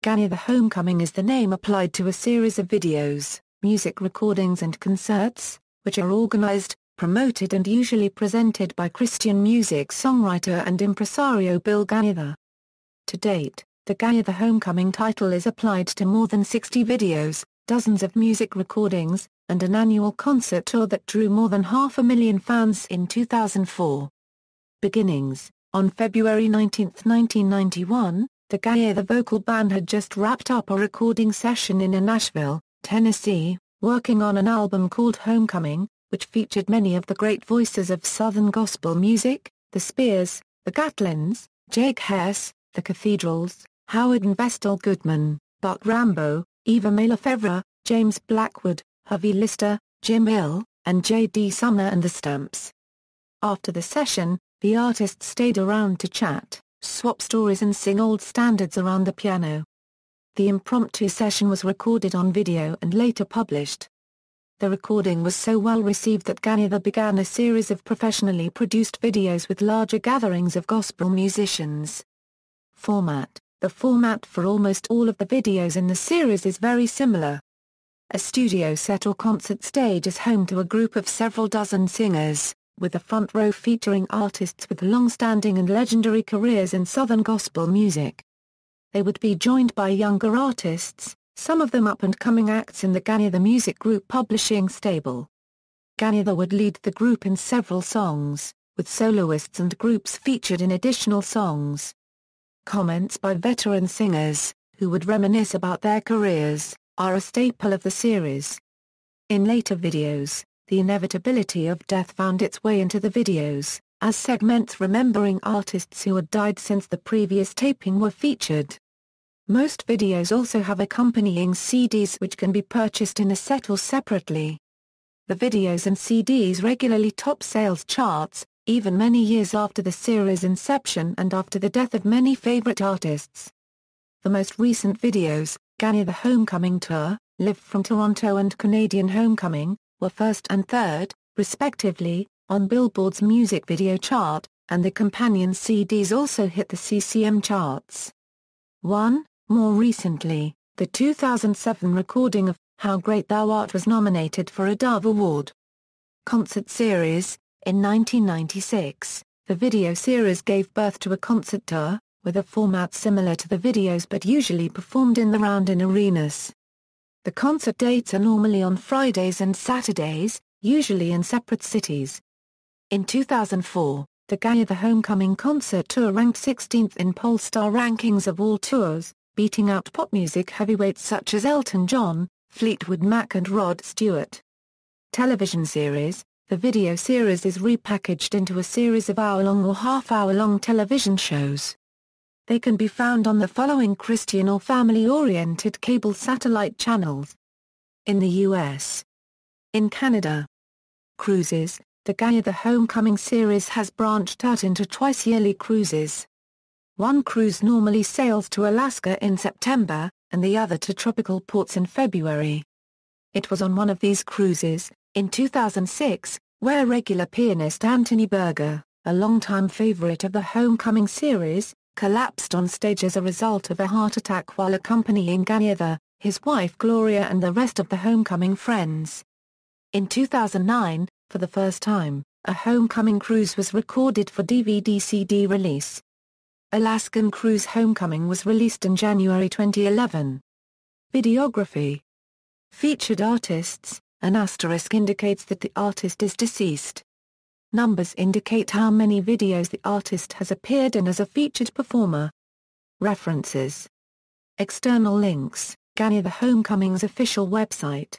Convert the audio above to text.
Gaither Homecoming is the name applied to a series of videos, music recordings and concerts, which are organized, promoted and usually presented by Christian music songwriter and impresario Bill Gaither. To date, the Gaither Homecoming title is applied to more than 60 videos, dozens of music recordings, and an annual concert tour that drew more than 500,000 fans in 2004. Beginnings. On February 19, 1991, the Gaither vocal band had just wrapped up a recording session in Nashville, Tennessee, working on an album called Homecoming, which featured many of the great voices of Southern gospel music, the Spears, the Gatlins, Jake Hess, the Cathedrals, Howard and Vestal Goodman, Buck Rambo, Eva Mae Lefevre, James Blackwood, Harvey Lister, Jim Hill, and J.D. Sumner and the Stamps. After the session, the artists stayed around to chat, swap stories and sing old standards around the piano. The impromptu session was recorded on video and later published. The recording was so well received that Gaither began a series of professionally produced videos with larger gatherings of gospel musicians. Format. The format for almost all of the videos in the series is very similar. A studio set or concert stage is home to a group of several dozen singers, with the front row featuring artists with long-standing and legendary careers in Southern gospel music. They would be joined by younger artists, some of them up-and-coming acts in the Gaither Music Group publishing stable. Gaither would lead the group in several songs, with soloists and groups featured in additional songs. Comments by veteran singers, who would reminisce about their careers, are a staple of the series. In later videos, the inevitability of death found its way into the videos, as segments remembering artists who had died since the previous taping were featured. Most videos also have accompanying CDs which can be purchased in a set or separately. The videos and CDs regularly top sales charts, even many years after the series' inception and after the death of many favorite artists. The most recent videos, Gaither Homecoming Tour, Live from Toronto and Canadian Homecoming, were first and third, respectively, on Billboard's music video chart, and the companion CDs also hit the CCM charts. 1. More recently, the 2007 recording of How Great Thou Art was nominated for a Dove Award. Concert Series. In 1996, the video series gave birth to a concert tour, with a format similar to the videos but usually performed in the round in arenas. The concert dates are normally on Fridays and Saturdays, usually in separate cities. In 2004, the Gaither Homecoming concert tour ranked 16th in Pollstar rankings of all tours, beating out pop music heavyweights such as Elton John, Fleetwood Mac and Rod Stewart. Television series. The video series is repackaged into a series of hour-long or half-hour-long television shows. They can be found on the following Christian or family-oriented cable satellite channels. In the U.S. In Canada. Cruises. The Gaither Homecoming series has branched out into twice-yearly cruises. One cruise normally sails to Alaska in September, and the other to tropical ports in February. It was on one of these cruises, in 2006, where regular pianist Anthony Berger, a longtime favorite of the Homecoming series, collapsed on stage as a result of a heart attack while accompanying Gaither, his wife Gloria and the rest of the Homecoming friends. In 2009, for the first time, a Homecoming cruise was recorded for DVD-CD release. Alaskan Cruise Homecoming was released in January 2011. Videography. Featured artists. An asterisk indicates that the artist is deceased. Numbers indicate how many videos the artist has appeared in as a featured performer. References. External links. Gaither Homecoming's official website.